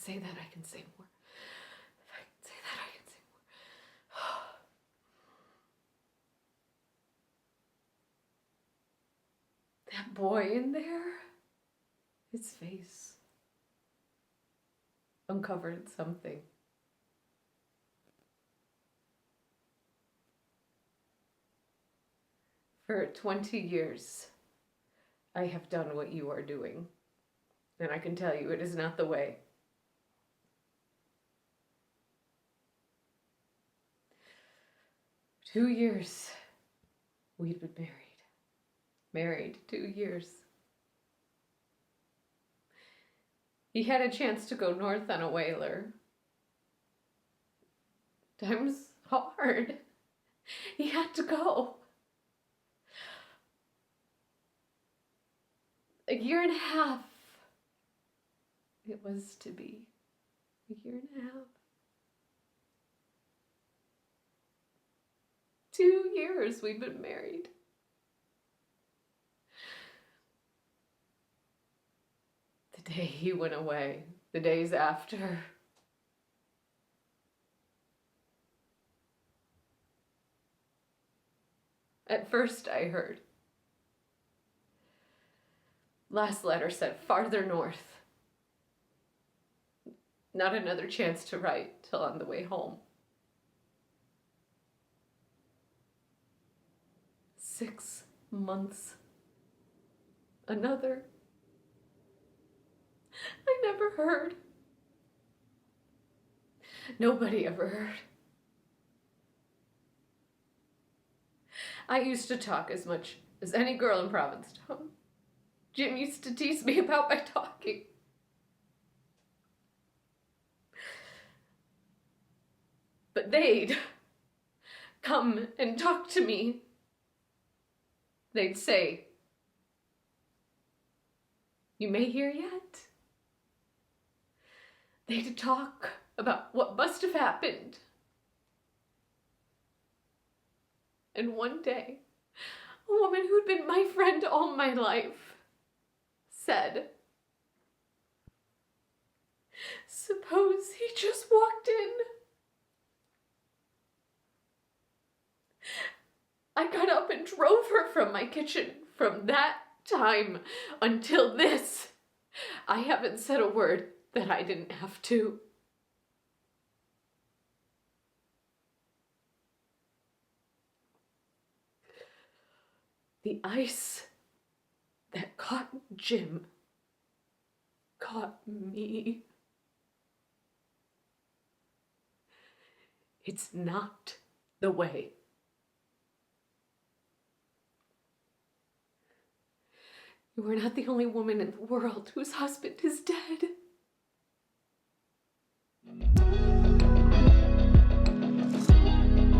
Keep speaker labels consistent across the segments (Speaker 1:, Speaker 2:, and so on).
Speaker 1: say that, I can say more. If I can say that, I can say more. That boy in there, his face uncovered something. For 20 years, I have done what you are doing, and I can tell you it is not the way. For 2 years, we'd been married. Married 2 years. He had a chance to go north on a whaler. Time's hard. He had to go. A year and a half. It was to be. A year and a half. 2 years we'd been married. The day he went away, the days after. At first I heard. Last letter said farther north. Not another chance to write till on the way home. 6 months. Another. I never heard. Nobody ever heard. I used to talk as much as any girl in Provincetown. Jim used to tease me about my talking. But they'd come and talk to me. They'd say, "You may hear yet?" They'd talk about what must have happened. And one day, a woman who'd been my friend all my life said, "Suppose he just walked in." I got up and drove her from my kitchen. From that time until this, I haven't said a word that I didn't have to. The ice that caught Jim caught me. It's not the way. You are not the only woman in the world whose husband is dead.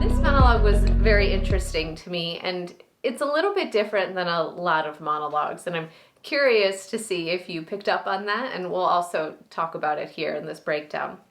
Speaker 1: This monologue was very interesting to me, and it's a little bit different than a lot of monologues, and I'm curious to see if you picked up on that, and we'll also talk about it here in this breakdown.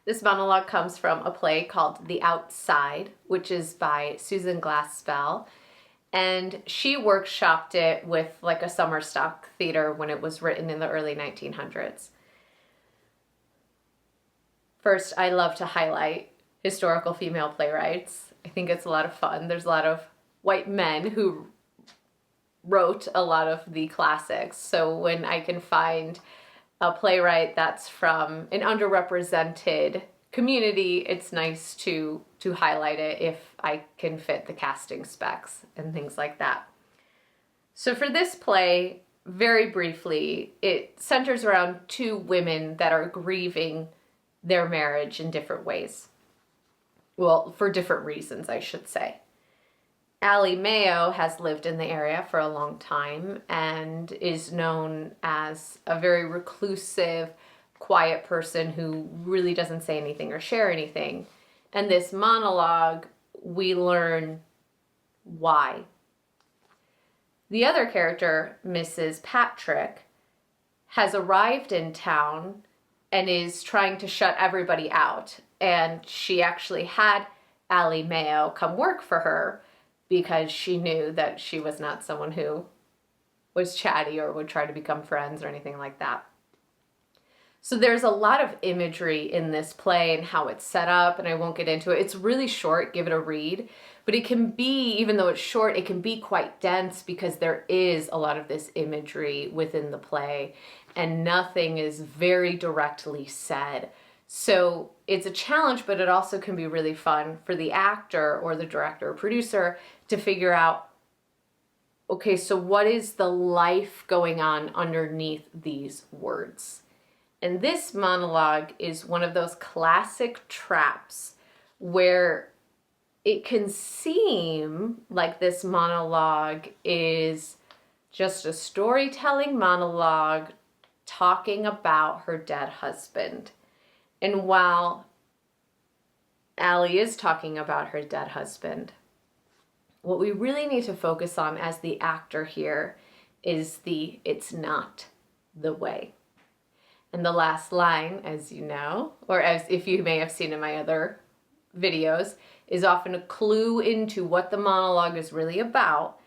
Speaker 1: This monologue comes from a play called The Outside, which is by Susan Glaspell, and she workshopped it with like a summer stock theater when it was written in the early 1900s. First, I love to highlight historical female playwrights. I think it's a lot of fun. There's a lot of white men who wrote a lot of the classics. So when I can find a playwright that's from an underrepresented community, it's nice to highlight it if I can fit the casting specs and things like that. So for this play, very briefly, it centers around 2 women that are grieving their marriage in different ways. Well, for different reasons, I should say. Allie Mayo has lived in the area for a long time and is known as a very reclusive, quiet person who really doesn't say anything or share anything. And this monologue, we learn why. The other character, Mrs. Patrick, has arrived in town and is trying to shut everybody out. And she actually had Allie Mayo come work for her because she knew that she was not someone who was chatty or would try to become friends or anything like that. So there's a lot of imagery in this play and how it's set up, and I won't get into it. It's really short, give it a read, but it can be, even though it's short, it can be quite dense because there is a lot of this imagery within the play and nothing is very directly said. So it's a challenge, but it also can be really fun for the actor or the director or producer to figure out, okay, so what is the life going on underneath these words? And this monologue is one of those classic traps where it can seem like this monologue is just a storytelling monologue talking about her dead husband. And while Allie is talking about her dead husband, what we really need to focus on as the actor here is it's not the way. And the last line, as you know, or as if you may have seen in my other videos, is often a clue into what the monologue is really about,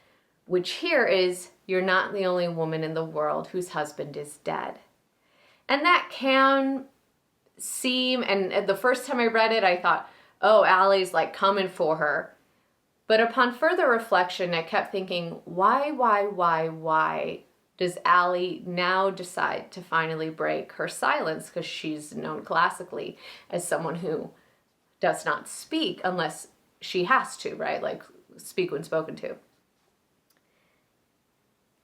Speaker 1: which here is, you're not the only woman in the world whose husband is dead. And that can seem, and the first time I read it, I thought, oh, Allie's like coming for her. But upon further reflection, I kept thinking, why does Allie now decide to finally break her silence? Because she's known classically as someone who does not speak unless she has to, right? Like speak when spoken to.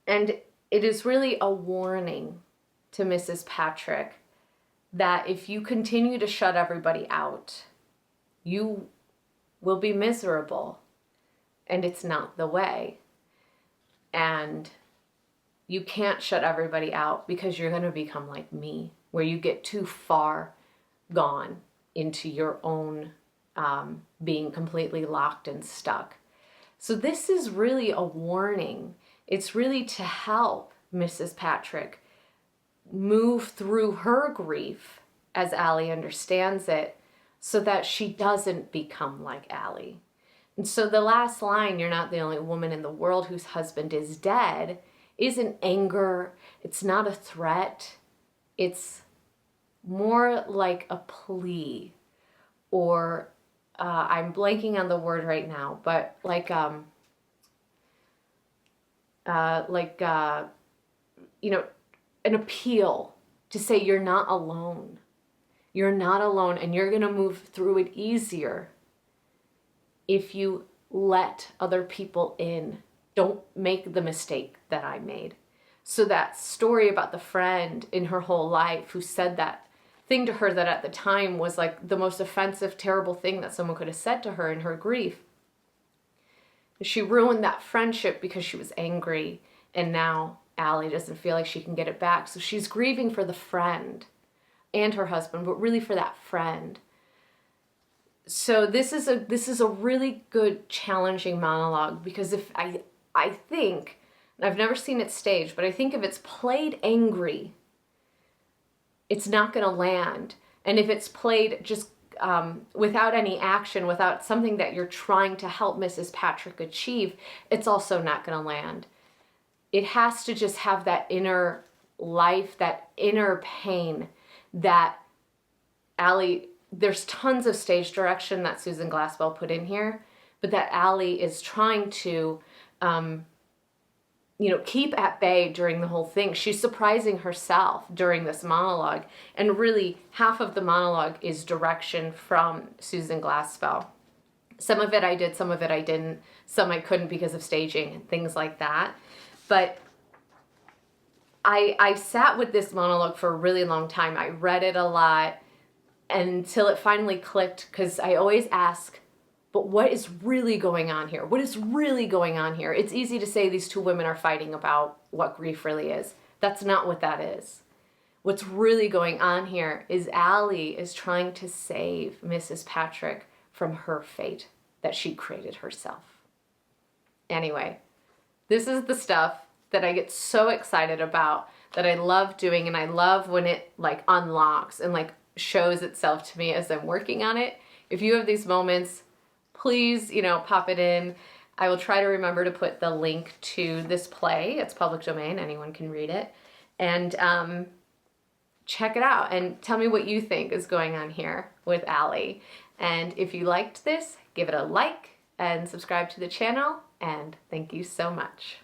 Speaker 1: And it is really a warning to Mrs. Patrick that if you continue to shut everybody out, you will be miserable. And it's not the way. And you can't shut everybody out because you're going to become like me, where you get too far gone into your own being completely locked and stuck. So this is really a warning. It's really to help Mrs. Patrick move through her grief as Allie understands it so that she doesn't become like Allie. And so the last line, you're not the only woman in the world whose husband is dead, isn't anger. It's not a threat. It's more like a plea, or I'm blanking on the word right now, but like you know, an appeal to say you're not alone. You're not alone, and you're going to move through it easier if you let other people in. Don't make the mistake that I made. So that story about the friend in her whole life who said that thing to her that at the time was like the most offensive, terrible thing that someone could have said to her in her grief. She ruined that friendship because she was angry, and now Allie doesn't feel like she can get it back. So she's grieving for the friend and her husband, but really for that friend. So this is a really good, challenging monologue, because if I think, and I've never seen it staged, but I think if it's played angry, it's not going to land. And if it's played just without any action, without something that you're trying to help Mrs. Patrick achieve, it's also not going to land. It has to just have that inner life, that inner pain that Allie, there's tons of stage direction that Susan Glaspell put in here, but that Allie is trying to, keep at bay during the whole thing. She's surprising herself during this monologue, and really half of the monologue is direction from Susan Glaspell. Some of it I did, some of it I didn't, some I couldn't because of staging and things like that. But I sat with this monologue for a really long time. I read it a lot until it finally clicked, because I always ask, but what is really going on here? What is really going on here? It's easy to say these two women are fighting about what grief really is. That's not what that is. What's really going on here is Allie is trying to save Mrs. Patrick from her fate that she created herself. Anyway, this is the stuff that I get so excited about, that I love doing, and I love when it like unlocks and like shows itself to me as I'm working on it. If you have these moments, please, pop it in. I will try to remember to put the link to this play. It's public domain, anyone can read it. And check it out and tell me what you think is going on here with Allie. And if you liked this, give it a like and subscribe to the channel, and thank you so much.